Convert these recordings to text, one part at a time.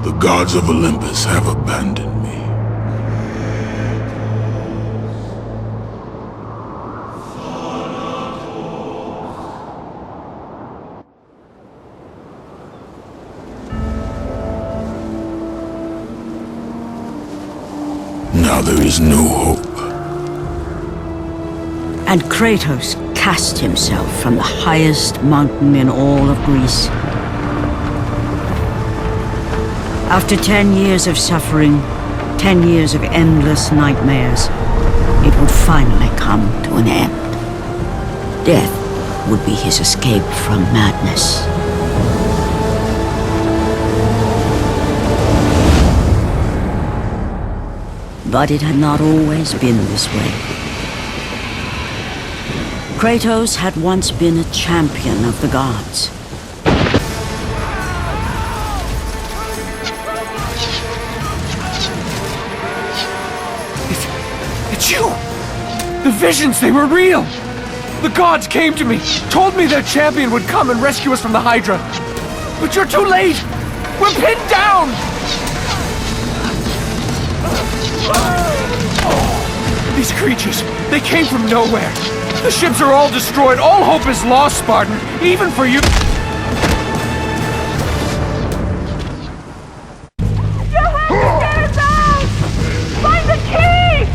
The gods of Olympus have abandoned me. Now there is no hope. And Kratos cast himself from the highest mountain in all of Greece. After 10 years of suffering, 10 years of endless nightmares, it would finally come to an end. Death would be his escape from madness. But it had not always been this way. Kratos had once been a champion of the gods. It's you! The visions, they were real! The gods came to me, told me their champion would come and rescue us from the Hydra. But you're too late! We're pinned down! These creatures, they came from nowhere. The ships are all destroyed. All hope is lost, Spartan. Even for you. You have to get us out! Find the key!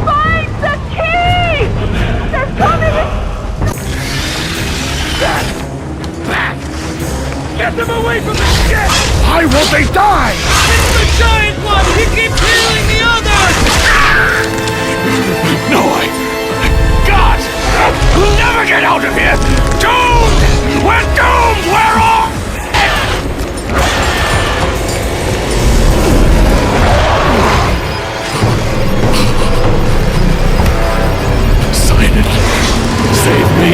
Find the key! They're coming! Back! Get them away from the ship! Why won't they die? It's the giant one! He keeps healing the others! No way! God! We'll never get out of here! Doomed! We're doomed! We're all... Sign it. Save me.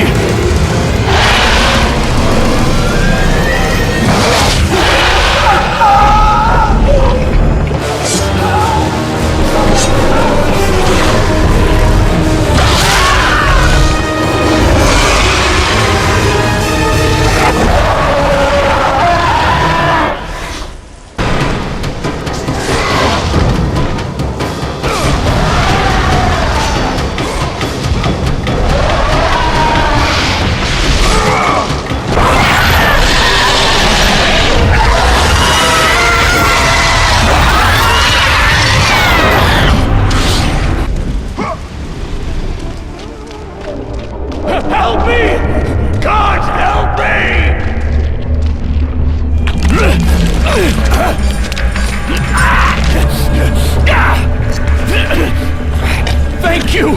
Thank you!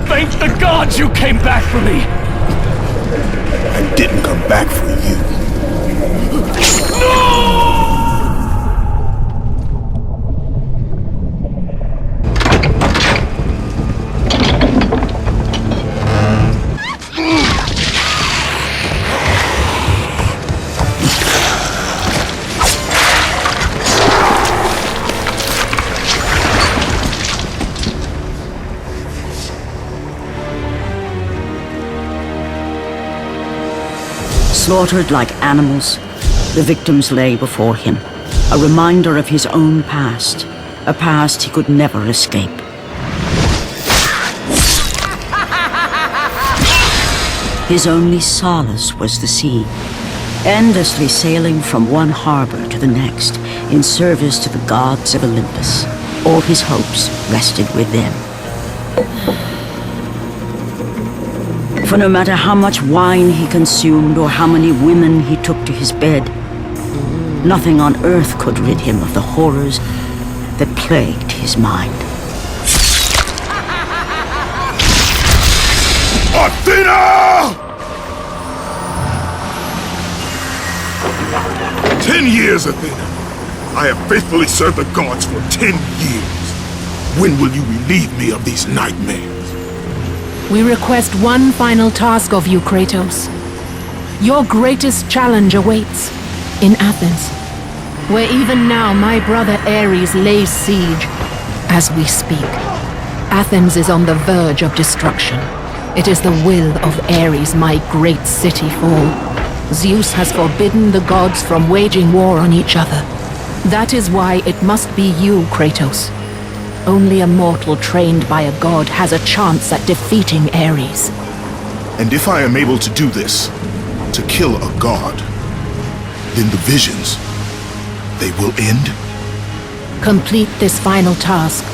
Thank the gods you came back for me! I didn't come back for you. No! Slaughtered like animals, the victims lay before him, a reminder of his own past, a past he could never escape. His only solace was the sea, endlessly sailing from one harbor to the next in service to the gods of Olympus. All his hopes rested with them. For no matter how much wine he consumed or how many women he took to his bed, nothing on earth could rid him of the horrors that plagued his mind. Athena! 10 years, Athena. I have faithfully served the gods for 10 years. When will you relieve me of these nightmares? We request one final task of you, Kratos. Your greatest challenge awaits. In Athens, where even now my brother Ares lays siege. As we speak, Athens is on the verge of destruction. It is the will of Ares my great city fall. Zeus has forbidden the gods from waging war on each other. That is why it must be you, Kratos. Only a mortal trained by a god has a chance at defeating Ares. And if I am able to do this, to kill a god, then the visions, they will end? Complete this final task,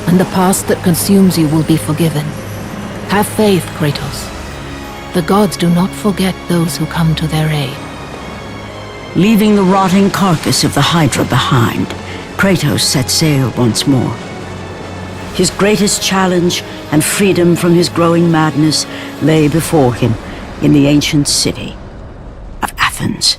and the past that consumes you will be forgiven. Have faith, Kratos. The gods do not forget those who come to their aid. Leaving the rotting carcass of the Hydra behind, Kratos set sail once more. His greatest challenge and freedom from his growing madness lay before him in the ancient city of Athens.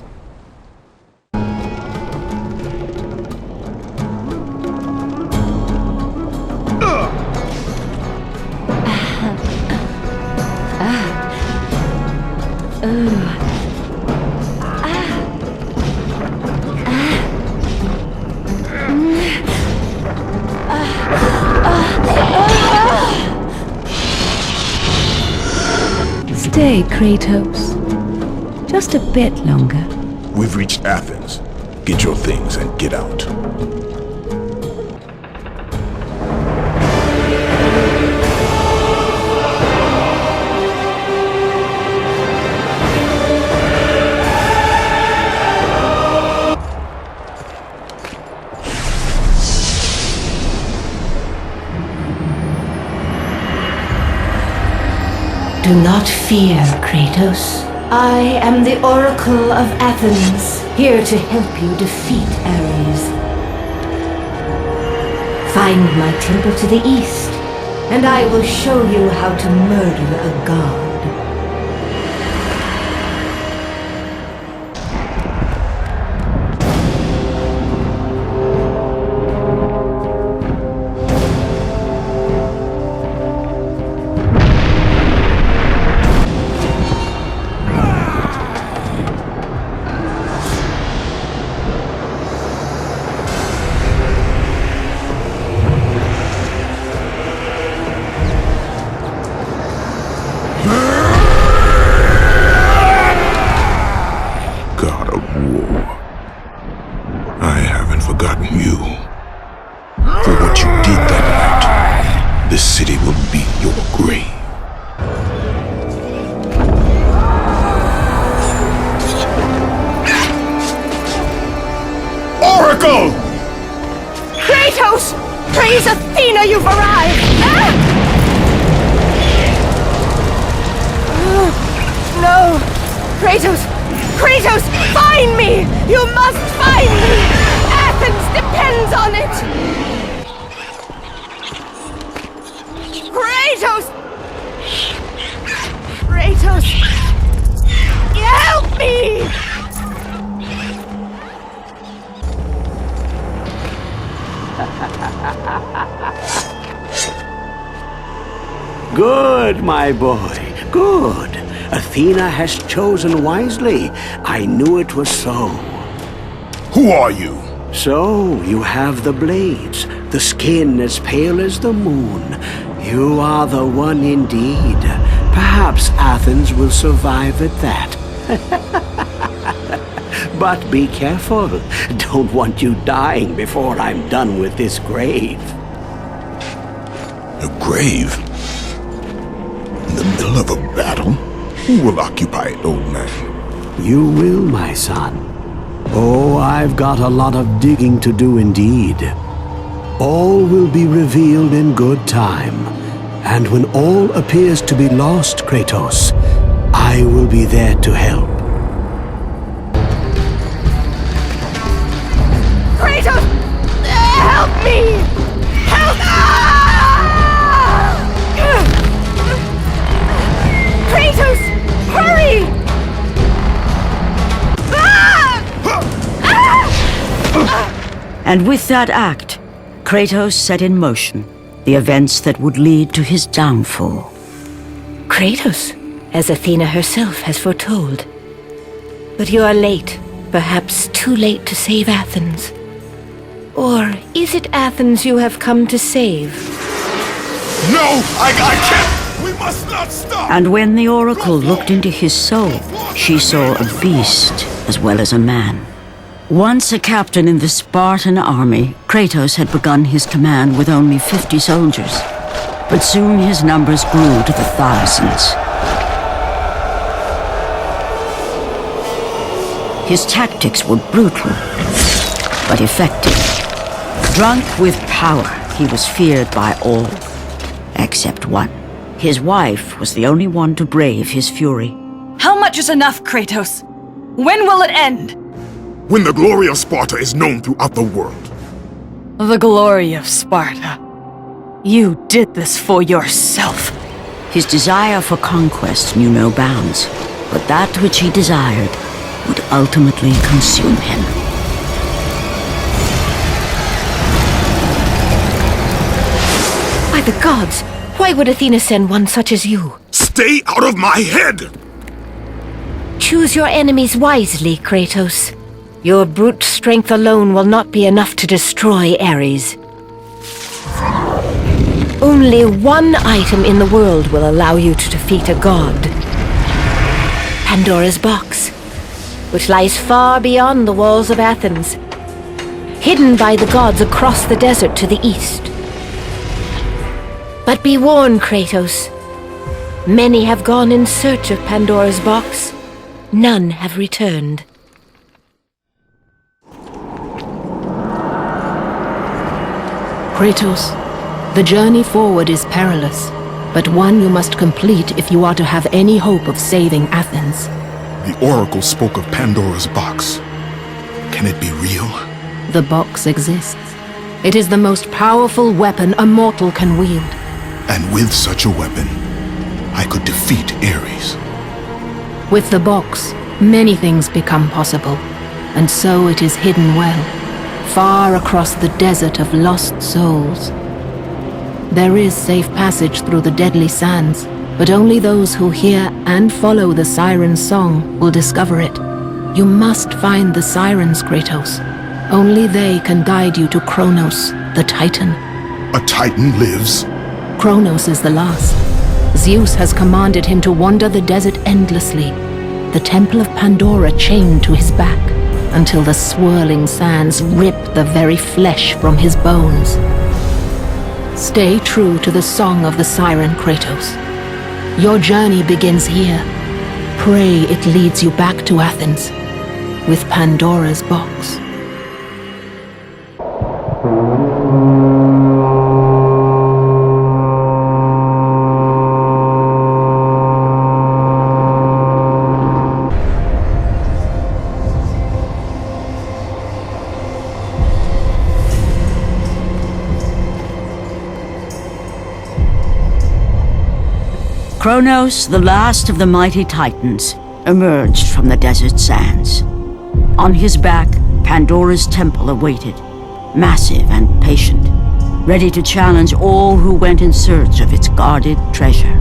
Stay, Kratos. Just a bit longer. We've reached Athens. Get your things and get out. Do not fear, Kratos. I am the Oracle of Athens, here to help you defeat Ares. Find my temple to the east, and I will show you how to murder a god. Kratos! Praise Athena, you've arrived! No! Kratos! Kratos! Find me! You must find me! Athens depends on it! Kratos! Kratos! Help me! Good, my boy, good. Athena has chosen wisely. I knew it was so. Who are you? So, you have the blades, the skin as pale as the moon. You are the one indeed. Perhaps Athens will survive at that. But be careful. Don't want you dying before I'm done with this grave. A grave? In the middle of a battle? Who will occupy it, old man? You will, my son. Oh, I've got a lot of digging to do indeed. All will be revealed in good time. And when all appears to be lost, Kratos, I will be there to help. Kratos! Help me! Help! Kratos! Hurry! And with that act, Kratos set in motion the events that would lead to his downfall. Kratos, as Athena herself has foretold. But you are late. Perhaps too late to save Athens. Or is it Athens you have come to save? No! I can't! We must not stop! And when the oracle looked into his soul, she saw a beast as well as a man. Once a captain in the Spartan army, Kratos had begun his command with only 50 soldiers. But soon his numbers grew to the thousands. His tactics were brutal, but effective. Drunk with power, he was feared by all, except one. His wife was the only one to brave his fury. How much is enough, Kratos? When will it end? When the glory of Sparta is known throughout the world. The glory of Sparta. You did this for yourself. His desire for conquest knew no bounds, but that which he desired would ultimately consume him. By the gods, why would Athena send one such as you? Stay out of my head! Choose your enemies wisely, Kratos. Your brute strength alone will not be enough to destroy Ares. Only one item in the world will allow you to defeat a god. Pandora's box, which lies far beyond the walls of Athens, hidden by the gods across the desert to the east. But be warned, Kratos. Many have gone in search of Pandora's box. None have returned. Kratos, the journey forward is perilous, but one you must complete if you are to have any hope of saving Athens. The oracle spoke of Pandora's box. Can it be real? The box exists. It is the most powerful weapon a mortal can wield. And with such a weapon, I could defeat Ares. With the box, many things become possible, and so it is hidden well, far across the desert of lost souls. There is safe passage through the deadly sands, but only those who hear and follow the siren's song will discover it. You must find the sirens, Kratos. Only they can guide you to Kronos, the Titan. A Titan lives? Kronos is the last. Zeus has commanded him to wander the desert endlessly, the temple of Pandora chained to his back, until the swirling sands rip the very flesh from his bones. Stay true to the song of the siren, Kratos. Your journey begins here. Pray it leads you back to Athens, with Pandora's box. Kronos, the last of the mighty Titans, emerged from the desert sands. On his back, Pandora's temple awaited, massive and patient, ready to challenge all who went in search of its guarded treasure.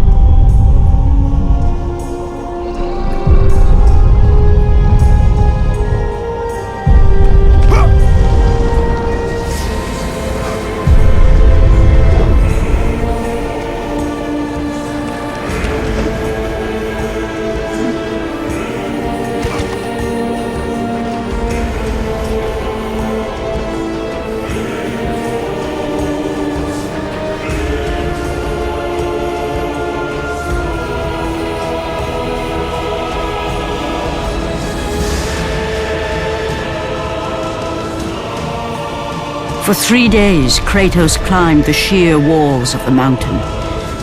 For 3 days, Kratos climbed the sheer walls of the mountain.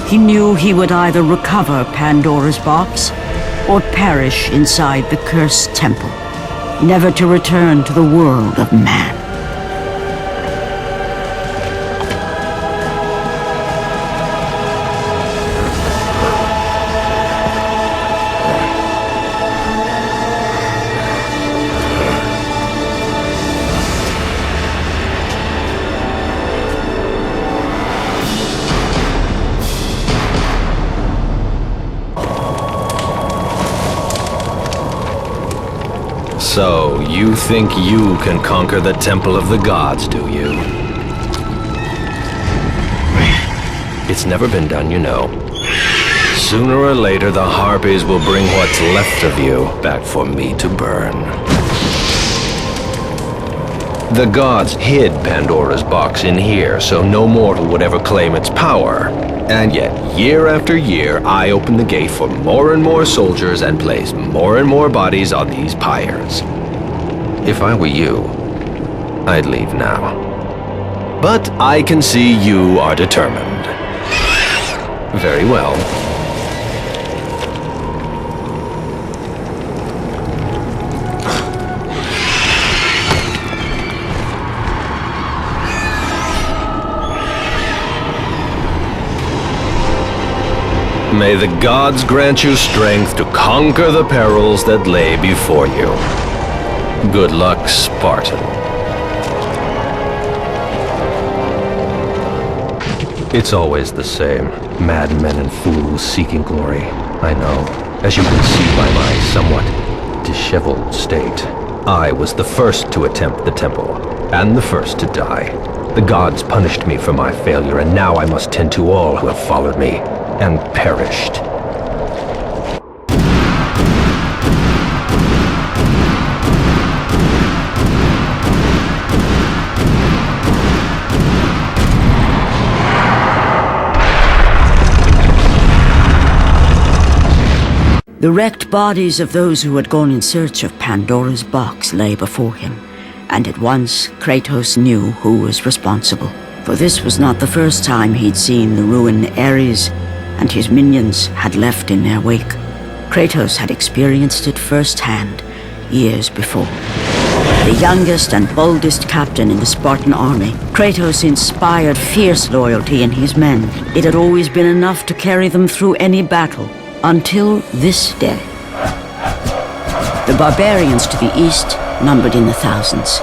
He knew he would either recover Pandora's box or perish inside the cursed temple, never to return to the world of man. So, you think you can conquer the Temple of the Gods, do you? It's never been done, you know. Sooner or later, the Harpies will bring what's left of you back for me to burn. The gods hid Pandora's box in here, so no mortal would ever claim its power. And yet, year after year, I open the gate for more and more soldiers and place more and more bodies on these pyres. If I were you, I'd leave now. But I can see you are determined. Very well. May the gods grant you strength to conquer the perils that lay before you. Good luck, Spartan. It's always the same. Madmen and fools seeking glory. I know. As you can see by my somewhat disheveled state, I was the first to attempt the temple, and the first to die. The gods punished me for my failure, and now I must tend to all who have followed me and perished. The wrecked bodies of those who had gone in search of Pandora's box lay before him, and at once Kratos knew who was responsible. For this was not the first time he'd seen the ruin Ares and his minions had left in their wake. Kratos had experienced it firsthand years before. The youngest and boldest captain in the Spartan army, Kratos inspired fierce loyalty in his men. It had always been enough to carry them through any battle, until this day. The barbarians to the east numbered in the thousands,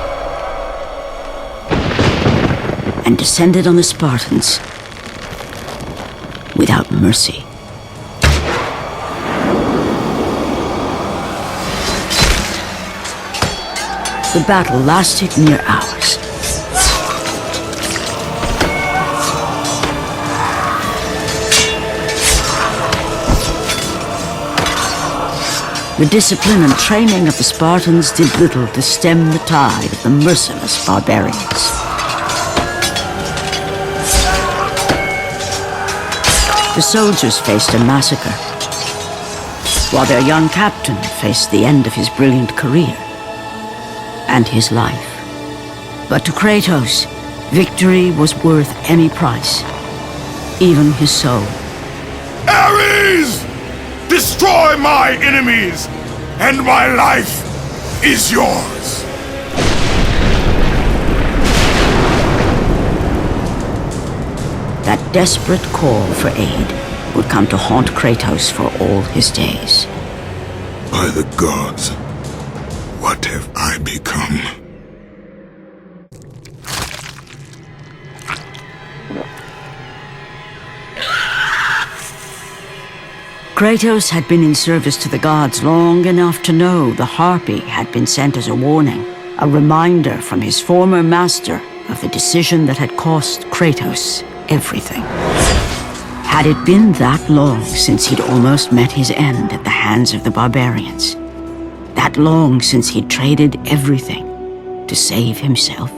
and descended on the Spartans without mercy. The battle lasted near hours. The discipline and training of the Spartans did little to stem the tide of the merciless barbarians. The soldiers faced a massacre, while their young captain faced the end of his brilliant career and his life. But to Kratos, victory was worth any price, even his soul. Ares! Destroy my enemies, and my life is yours! That desperate call for aid would come to haunt Kratos for all his days. By the gods, what have I become? Kratos had been in service to the gods long enough to know the Harpy had been sent as a warning, a reminder from his former master of the decision that had cost Kratos everything. Had it been that long since he'd almost met his end at the hands of the barbarians? That long since he'd traded everything to save himself?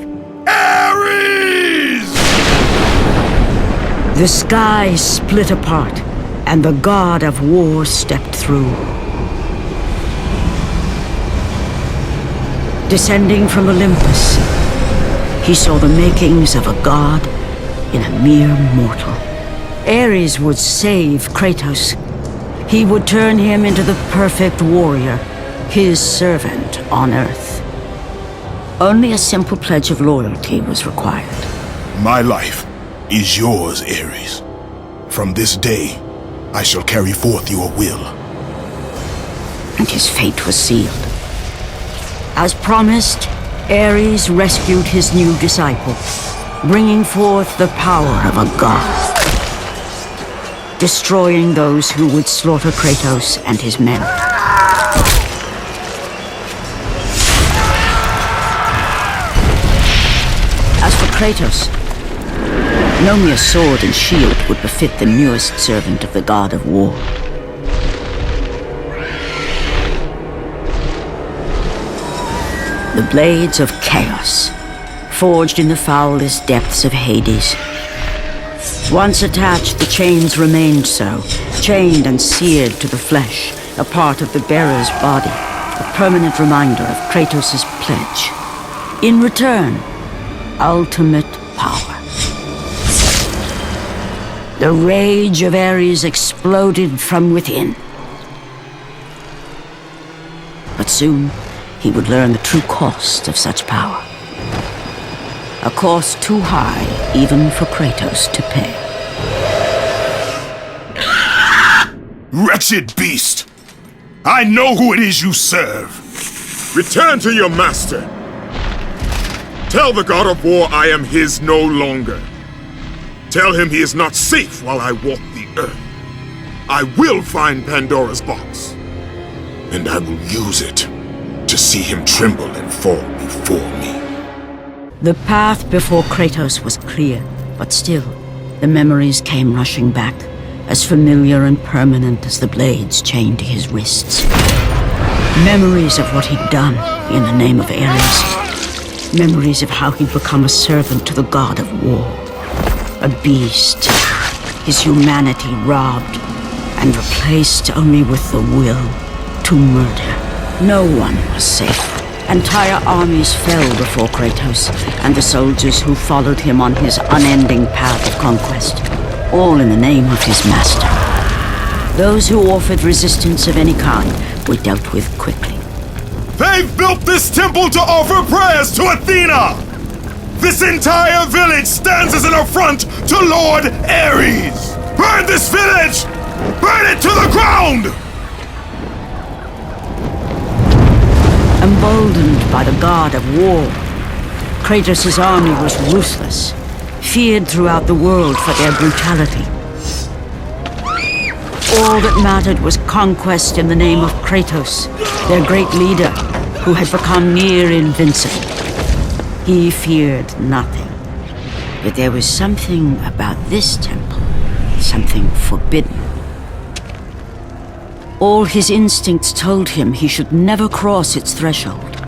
Ares! The sky split apart, and the god of war stepped through. Descending from Olympus, he saw the makings of a god in a mere mortal. Ares would save Kratos. He would turn him into the perfect warrior, his servant on Earth. Only a simple pledge of loyalty was required. My life is yours, Ares. From this day, I shall carry forth your will. And his fate was sealed. As promised, Ares rescued his new disciple, bringing forth the power of a god, destroying those who would slaughter Kratos and his men. Kratos. No mere sword and shield would befit the newest servant of the god of war. The blades of chaos, forged in the foulest depths of Hades. Once attached, the chains remained so, chained and seared to the flesh, a part of the bearer's body, a permanent reminder of Kratos' pledge. In return, ultimate power. The rage of Ares exploded from within. But soon, he would learn the true cost of such power. A cost too high even for Kratos to pay. Wretched beast! I know who it is you serve! Return to your master! Tell the god of war I am his no longer. Tell him he is not safe while I walk the earth. I will find Pandora's box. And I will use it to see him tremble and fall before me. The path before Kratos was clear, but still, the memories came rushing back, as familiar and permanent as the blades chained to his wrists. Memories of what he'd done in the name of Ares. Memories of how he'd become a servant to the god of war. A beast, his humanity robbed and replaced only with the will to murder. No one was safe. Entire armies fell before Kratos and the soldiers who followed him on his unending path of conquest, all in the name of his master. Those who offered resistance of any kind were dealt with quickly. They've built this temple to offer prayers to Athena! This entire village stands as an affront to Lord Ares! Burn this village! Burn it to the ground! Emboldened by the god of war, Kratos' army was ruthless, feared throughout the world for their brutality. All that mattered was conquest in the name of Kratos, their great leader, who had become near invincible. He feared nothing. But there was something about this temple, something forbidden. All his instincts told him he should never cross its threshold.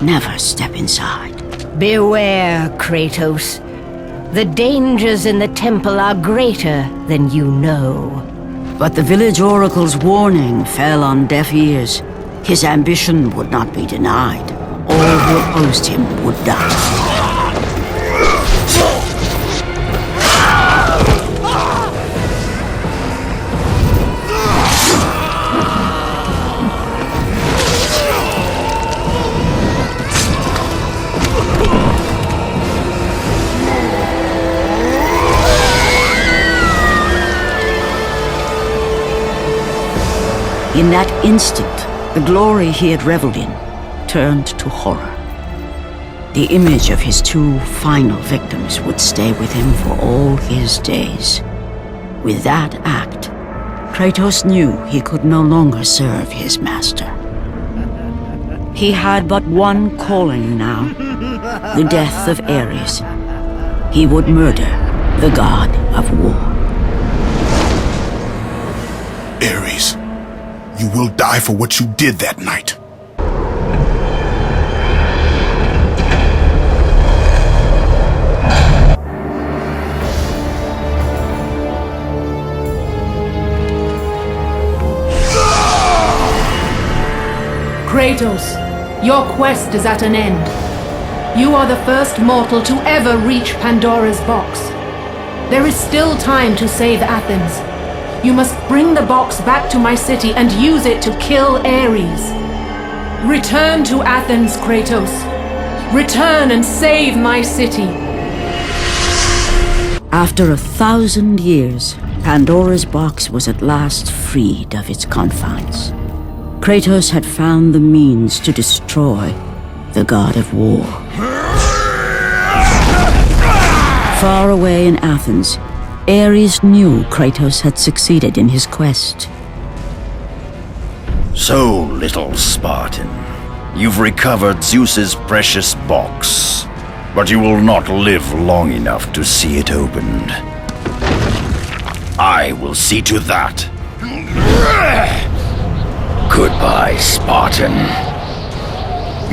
Never step inside. Beware, Kratos. The dangers in the temple are greater than you know. But the village oracle's warning fell on deaf ears. His ambition would not be denied. All who opposed him would die. In that instant, the glory he had reveled in turned to horror. The image of his two final victims would stay with him for all his days. With that act, Kratos knew he could no longer serve his master. He had but one calling now, the death of Ares. He would murder the god of war. Ares, you will die for what you did that night. Kratos, your quest is at an end. You are the first mortal to ever reach Pandora's box. There is still time to save Athens. You must bring the box back to my city and use it to kill Ares. Return to Athens, Kratos. Return and save my city. After 1,000 years, Pandora's box was at last freed of its confines. Kratos had found the means to destroy the god of war. Far away in Athens, Ares knew Kratos had succeeded in his quest. So, little Spartan, you've recovered Zeus's precious box. but you will not live long enough to see it opened. I will see to that. Goodbye, Spartan.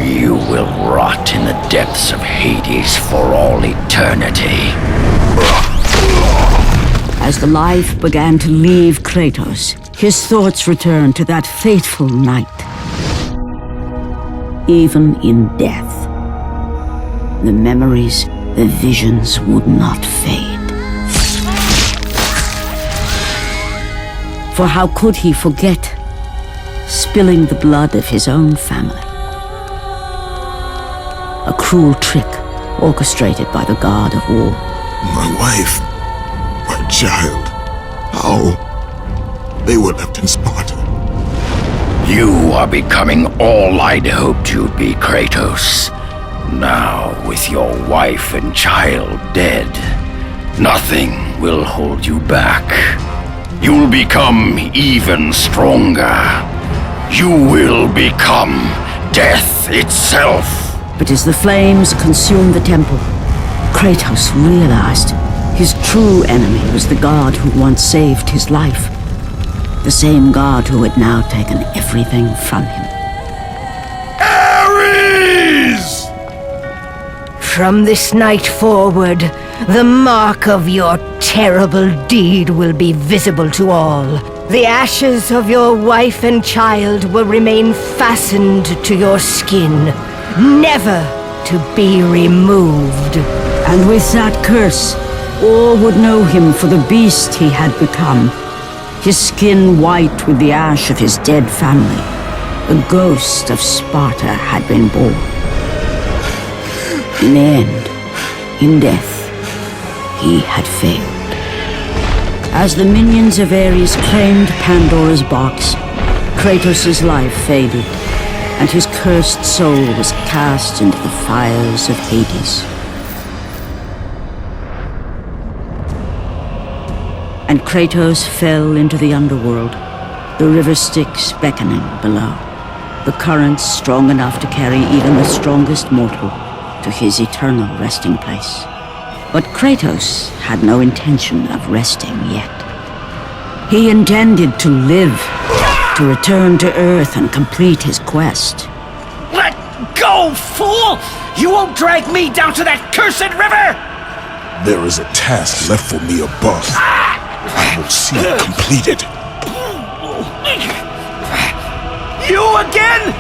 You will rot in the depths of Hades for all eternity. As the life began to leave Kratos, his thoughts returned to that fateful night. Even in death, the memories, the visions would not fade. For how could he forget spilling the blood of his own family? A cruel trick orchestrated by the god of war. My wife, my child, how? They were left in Sparta. You are becoming all I'd hoped you'd be, Kratos. Now, with your wife and child dead, nothing will hold you back. You'll become even stronger. You will become death itself. But as the flames consumed the temple, Kratos realized his true enemy was the god who once saved his life. The same god who had now taken everything from him. Ares! From this night forward, the mark of your terrible deed will be visible to all. The ashes of your wife and child will remain fastened to your skin, never to be removed. And with that curse, all would know him for the beast he had become. His skin white with the ash of his dead family. The ghost of Sparta had been born. In the end, in death, he had failed. As the minions of Ares claimed Pandora's box, Kratos' life faded, and his cursed soul was cast into the fires of Hades. And Kratos fell into the underworld, the river Styx beckoning below, the currents strong enough to carry even the strongest mortal to his eternal resting place. But Kratos had no intention of resting yet. He intended to live, to return to Earth and complete his quest. Let go, fool! You won't drag me down to that cursed river! There is a task left for me above. I will see it completed. You again?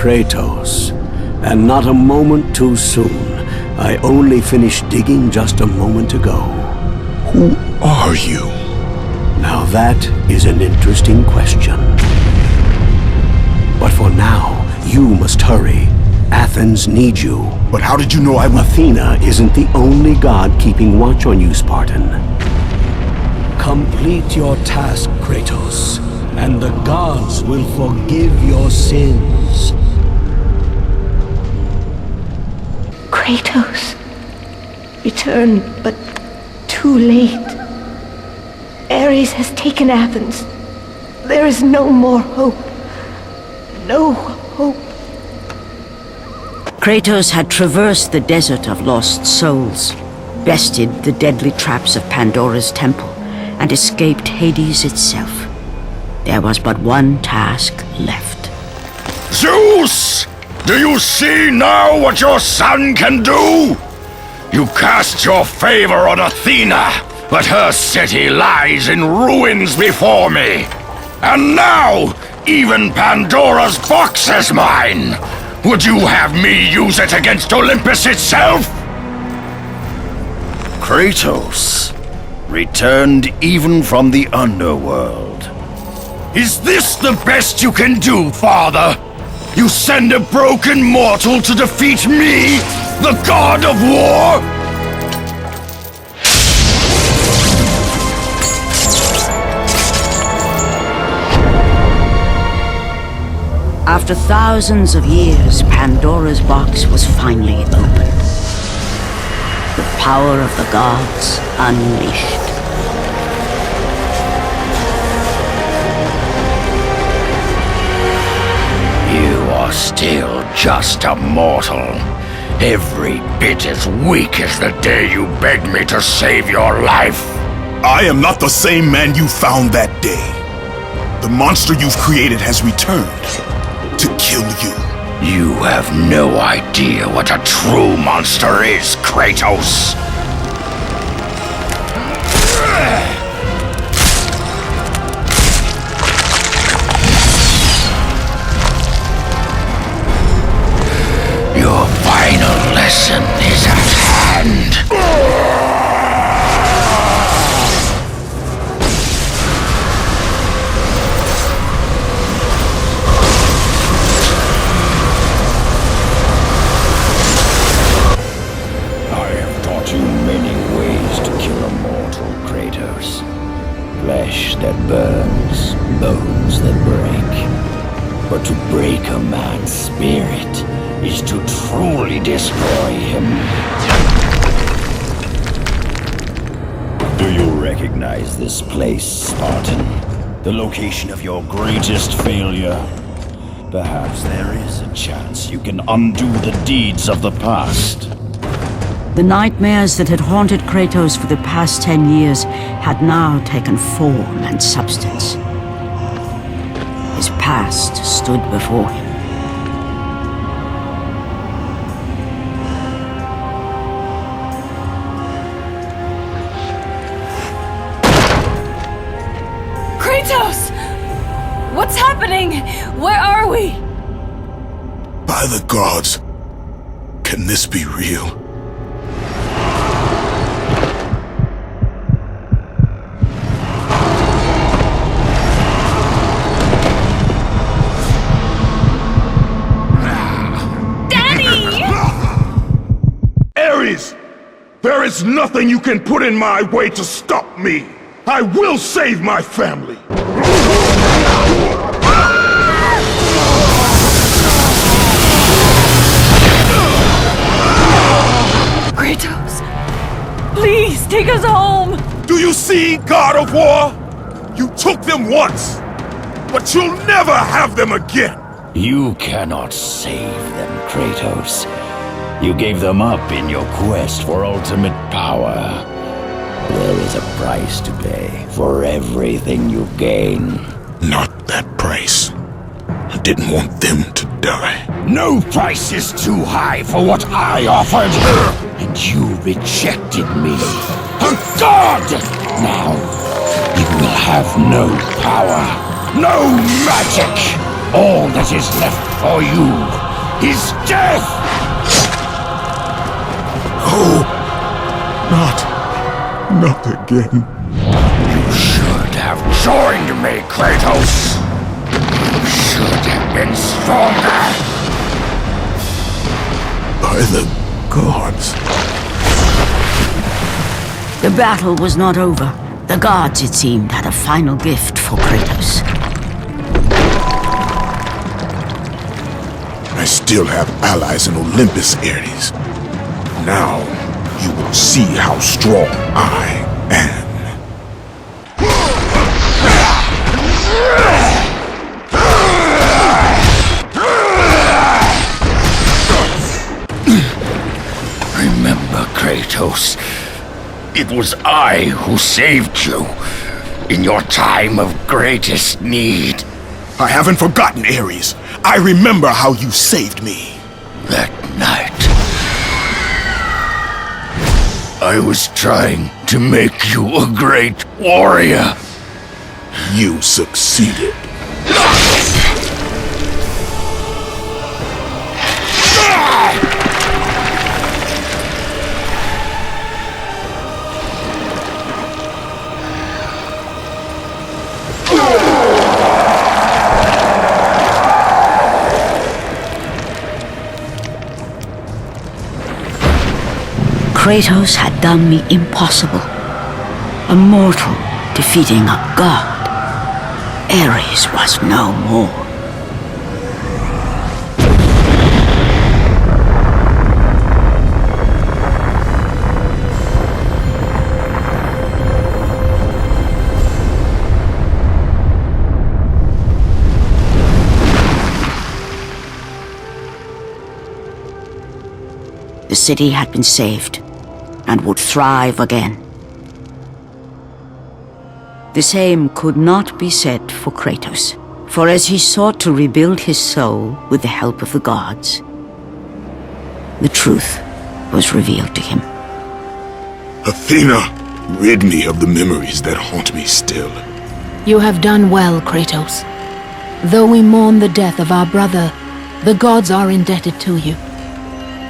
Kratos, and not a moment too soon. I only finished digging just a moment ago. Who are you? Now that is an interesting question. But for now, you must hurry. Athens needs you. But how did you know I would... Athena isn't the only god keeping watch on you, Spartan. Complete your task, Kratos, and the gods will forgive your sins. Kratos, return, but too late. Ares has taken Athens. There is no more hope. No hope. Kratos had traversed the desert of lost souls, bested the deadly traps of Pandora's temple, and escaped Hades itself. There was but one task left. Zeus! Do you see now what your son can do? You cast your favor on Athena, but her city lies in ruins before me. And now, even Pandora's box is mine. Would you have me use it against Olympus itself? Kratos, returned even from the underworld. Is this the best you can do, Father? You send a broken mortal to defeat me, the god of war? After thousands of years, Pandora's box was finally opened. The power of the gods unleashed. You are still just a mortal. Every bit as weak as the day you begged me to save your life. I am not the same man you found that day. The monster you've created has returned to kill you. You have no idea what a true monster is, Kratos. Your final lesson is at hand. Flesh that burns, bones that break. But to break a man's spirit is to truly destroy him. Do you recognize this place, Spartan? The location of your greatest failure? Perhaps there is a chance you can undo the deeds of the past. The nightmares that had haunted Kratos for the past 10 years had now taken form and substance. His past stood before him. Kratos! What's happening? Where are we? By the gods, can this be real? There is nothing you can put in my way to stop me! I will save my family! Kratos! Please, take us home! Do you see, God of War? You took them once, but you'll never have them again! You cannot save them, Kratos. You gave them up in your quest for ultimate power. There is a price to pay for everything you gain. Not that price. I didn't want them to die. No price is too high for what I offered. And you rejected me. A god! Now, you will have no power, no magic. All that is left for you is death! Oh, not again. You should have joined me, Kratos. You should have been stronger. By the gods. The battle was not over. The gods, it seemed, had a final gift for Kratos. I still have allies in Olympus, Ares. Now, you will see how strong I am. Remember, Kratos, it was I who saved you in your time of greatest need. I haven't forgotten, Ares. I remember how you saved me. That night, I was trying to make you a great warrior. You succeeded. Kratos had done the impossible. A mortal defeating a god. Ares was no more. The city had been saved and would thrive again. The same could not be said for Kratos, for as he sought to rebuild his soul with the help of the gods, the truth was revealed to him. Athena, rid me of the memories that haunt me still. You have done well, Kratos. Though we mourn the death of our brother, the gods are indebted to you.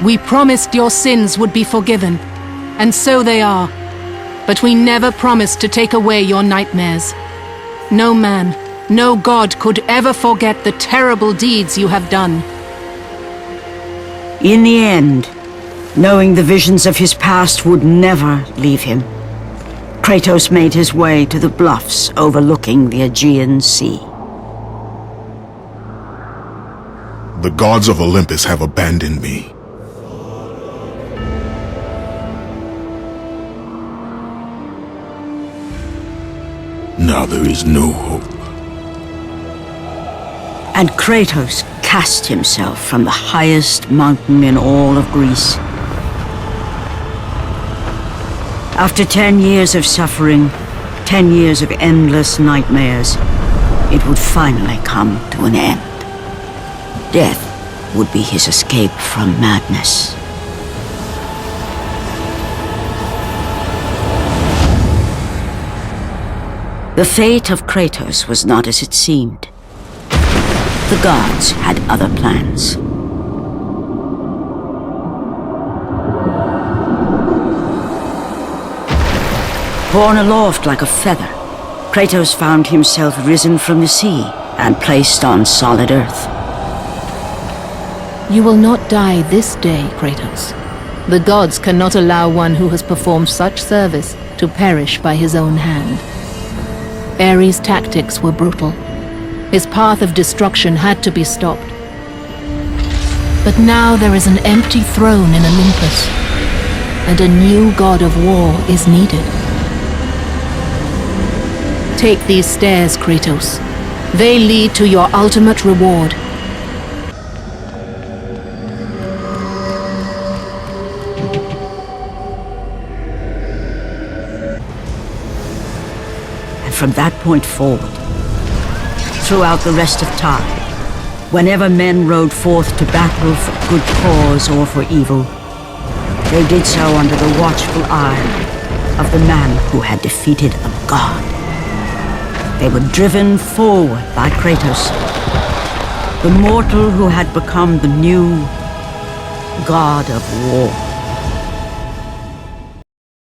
We promised your sins would be forgiven, and so they are. But we never promised to take away your nightmares. No man, no god could ever forget the terrible deeds you have done. In the end, knowing the visions of his past would never leave him, Kratos made his way to the bluffs overlooking the Aegean Sea. The gods of Olympus have abandoned me. Now there is no hope. And Kratos cast himself from the highest mountain in all of Greece. After 10 years of suffering, 10 years of endless nightmares, it would finally come to an end. Death would be his escape from madness. The fate of Kratos was not as it seemed. The gods had other plans. Borne aloft like a feather, Kratos found himself risen from the sea and placed on solid earth. You will not die this day, Kratos. The gods cannot allow one who has performed such service to perish by his own hand. Ares' tactics were brutal. His path of destruction had to be stopped. But now there is an empty throne in Olympus, and a new god of war is needed. Take these stairs, Kratos. They lead to your ultimate reward. From that point forward, throughout the rest of time, whenever men rode forth to battle for good cause or for evil, they did so under the watchful eye of the man who had defeated a god. They were driven forward by Kratos, the mortal who had become the new god of war.